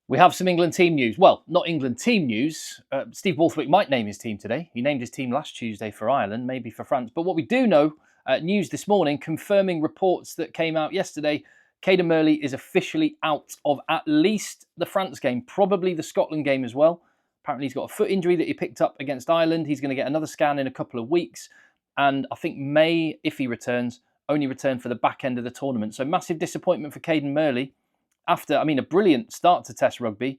We have some England team news. Well, not England team news. Steve Borthwick might name his team today. He named his team last Tuesday for Ireland, maybe for France. But what we do know, news this morning, confirming reports that came out yesterday, Cadan Murley is officially out of at least the France game, probably the Scotland game as well. Apparently he's got a foot injury that he picked up against Ireland. He's going to get another scan in a couple of weeks. And I think may, if he returns, only return for the back end of the tournament. So massive disappointment for Cadan Murley. After, a brilliant start to Test rugby,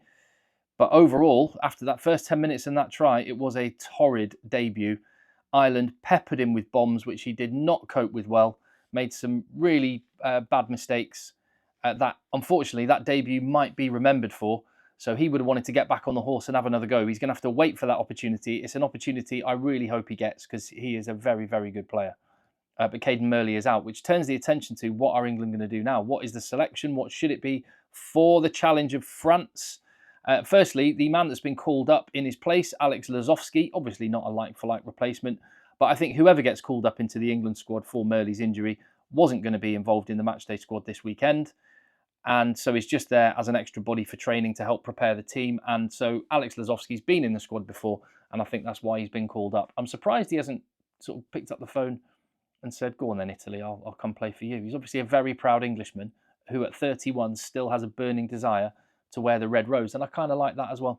but overall, after that first 10 minutes in that try, it was a torrid debut. Ireland peppered him with bombs, which he did not cope with well, made some really bad mistakes. That unfortunately, that debut might be remembered for. So he would have wanted to get back on the horse and have another go. He's going to have to wait for that opportunity. It's an opportunity I really hope he gets because he is a very, very good player. But Cadan Murley is out, which turns the attention to what are England going to do now? What is the selection? What should it be for the challenge of France? Firstly, the man that's been called up in his place, Alex Lazowski, obviously not a like-for-like replacement, but I think whoever gets called up into the England squad for Murley's injury wasn't going to be involved in the matchday squad this weekend. And so he's just there as an extra body for training to help prepare the team. And so Alex Lazowski's been in the squad before, and I think that's why he's been called up. I'm surprised he hasn't sort of picked up the phone and said, go on then, Italy, I'll come play for you. He's obviously a very proud Englishman who at 31 still has a burning desire to wear the red rose. And I kind of like that as well.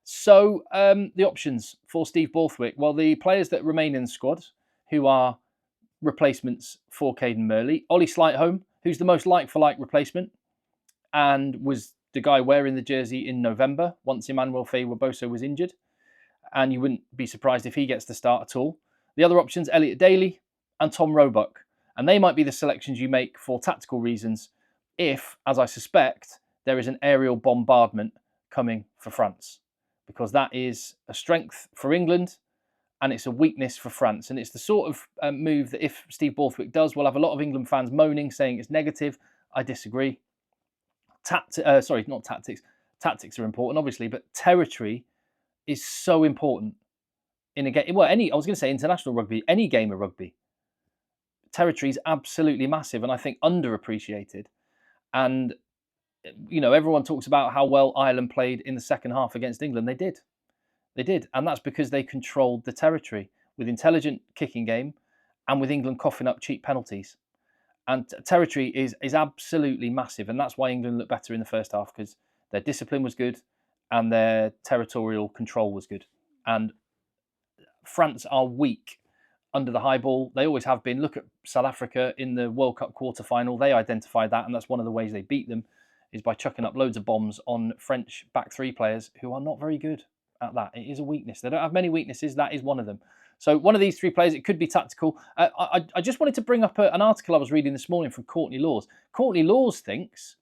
So the options for Steve Borthwick. Well, the players that remain in the squad who are replacements for Cadan Murley. Ollie Slightholme, who's the most like-for-like replacement and was the guy wearing the jersey in November once Emmanuel Faye-Waboso was injured. And you wouldn't be surprised if he gets the start at all. The other options, Elliot Daly and Tom Roebuck. And they might be the selections you make for tactical reasons if, as I suspect, there is an aerial bombardment coming for France. Because that is a strength for England and it's a weakness for France. And it's the sort of move that if Steve Borthwick does, we'll have a lot of England fans moaning, saying it's negative. I disagree. Not tactics. Tactics are important, obviously, but territory is so important in a game. Well, I was going to say international rugby, any game of rugby. Territory is absolutely massive and I think underappreciated. And, everyone talks about how well Ireland played in the second half against England. They did. And that's because they controlled the territory with intelligent kicking game and with England coughing up cheap penalties. And territory is absolutely massive. And that's why England looked better in the first half because their discipline was good and their territorial control was good. And France are weak under the high ball. They always have been. Look at South Africa in the World Cup quarter-final. They identified that, and that's one of the ways they beat them, is by chucking up loads of bombs on French back three players who are not very good at that. It is a weakness. They don't have many weaknesses. That is one of them. So one of these three players, it could be tactical. I just wanted to bring up an article I was reading this morning from Courtney Laws. Courtney Laws thinks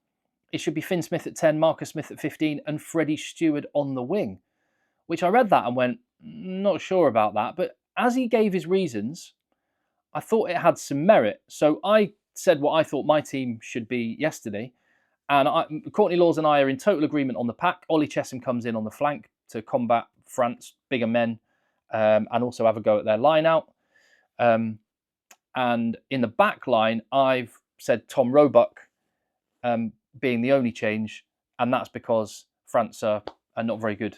it should be Finn Smith at 10, Marcus Smith at 15, and Freddie Stewart on the wing, which I read that and went, not sure about that, but as he gave his reasons, I thought it had some merit. So I said what I thought my team should be yesterday. And Courtney Laws and I are in total agreement on the pack. Ollie Chesham comes in on the flank to combat France, bigger men, and also have a go at their line out. And in the back line, I've said Tom Roebuck being the only change. And that's because France are not very good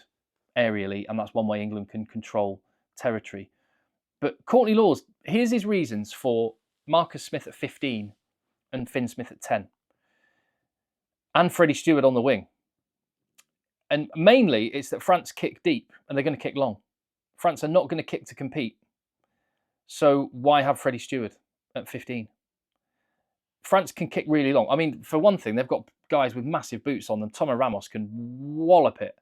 aerially. And that's one way England can control territory. But Courtney Laws, here's his reasons for Marcus Smith at 15 and Finn Smith at 10. And Freddie Stewart on the wing. And mainly it's that France kick deep and they're going to kick long. France are not going to kick to compete. So why have Freddie Stewart at 15? France can kick really long. For one thing, they've got guys with massive boots on them. Thomas Ramos can wallop it.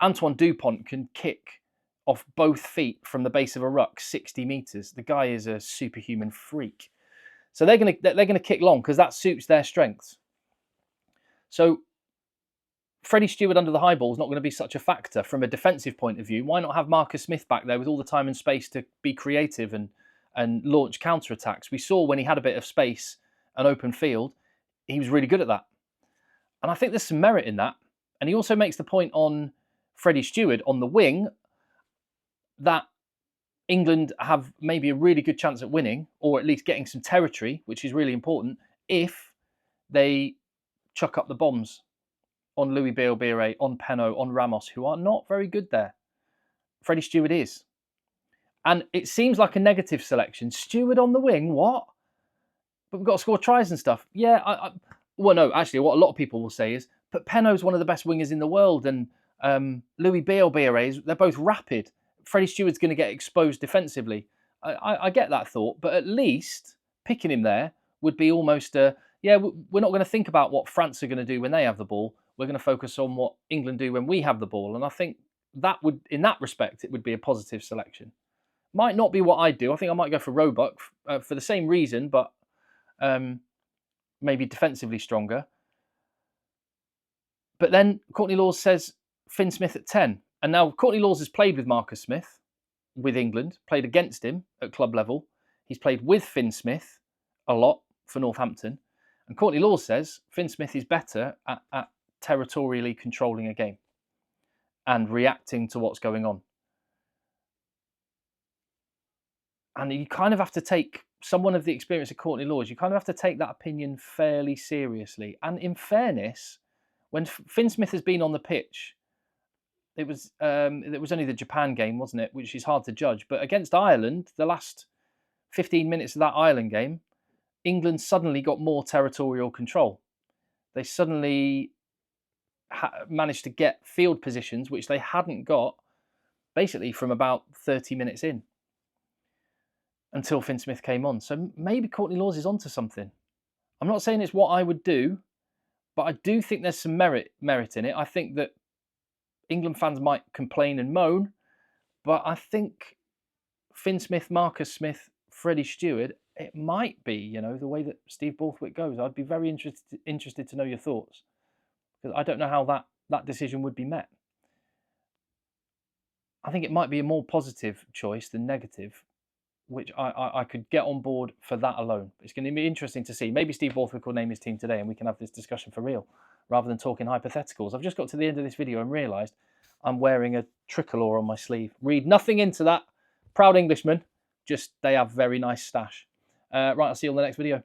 Antoine Dupont can kick off both feet from the base of a ruck 60 metres. The guy is a superhuman freak. So they're going to kick long because that suits their strengths. So Freddie Stewart under the high ball is not going to be such a factor from a defensive point of view. Why not have Marcus Smith back there with all the time and space to be creative and launch counter-attacks? We saw when he had a bit of space, an open field, he was really good at that. And I think there's some merit in that. And he also makes the point on Freddie Stewart on the wing that England have maybe a really good chance at winning, or at least getting some territory, which is really important, if they chuck up the bombs on Louis Bielbiere, on Peno, on Ramos, who are not very good there. Freddie Steward is. And it seems like a negative selection. Steward on the wing, what? But we've got to score tries and stuff. Yeah, well, no, actually, what a lot of people will say is, but Peno's one of the best wingers in the world, and Louis Bielbiere, they're both rapid. Freddie Steward's going to get exposed defensively. I get that thought, but at least picking him there would be almost yeah, we're not going to think about what France are going to do when they have the ball. We're going to focus on what England do when we have the ball. And I think that would, in that respect, it would be a positive selection. Might not be what I'd do. I think I might go for Roebuck for the same reason, but maybe defensively stronger. But then Courtney Lawes says Finn Smith at 10. And now Courtney Lawes has played with Marcus Smith with England, played against him at club level. He's played with Finn Smith a lot for Northampton. And Courtney Lawes says Finn Smith is better at territorially controlling a game and reacting to what's going on. And you kind of have to take someone of the experience of Courtney Lawes, you kind of have to take that opinion fairly seriously. And in fairness, when Finn Smith has been on the pitch, it was only the Japan game, wasn't it? Which is hard to judge. But against Ireland, the last 15 minutes of that Ireland game, England suddenly got more territorial control. They suddenly managed to get field positions, which they hadn't got basically from about 30 minutes in until Finn Smith came on. So maybe Courtney Lawes is onto something. I'm not saying it's what I would do, but I do think there's some merit in it. I think that England fans might complain and moan, but I think Finn Smith, Marcus Smith, Freddie Steward, it might be, the way that Steve Borthwick goes. I'd be very interested to know your thoughts, because I don't know how that decision would be met. I think it might be a more positive choice than negative, which I could get on board for that alone. It's going to be interesting to see. Maybe Steve Borthwick will name his team today and we can have this discussion for real, rather than talking hypotheticals. I've just got to the end of this video and realised I'm wearing a tricolour on my sleeve. Read nothing into that. Proud Englishman. Just they have very nice stash. Right, I'll see you on the next video.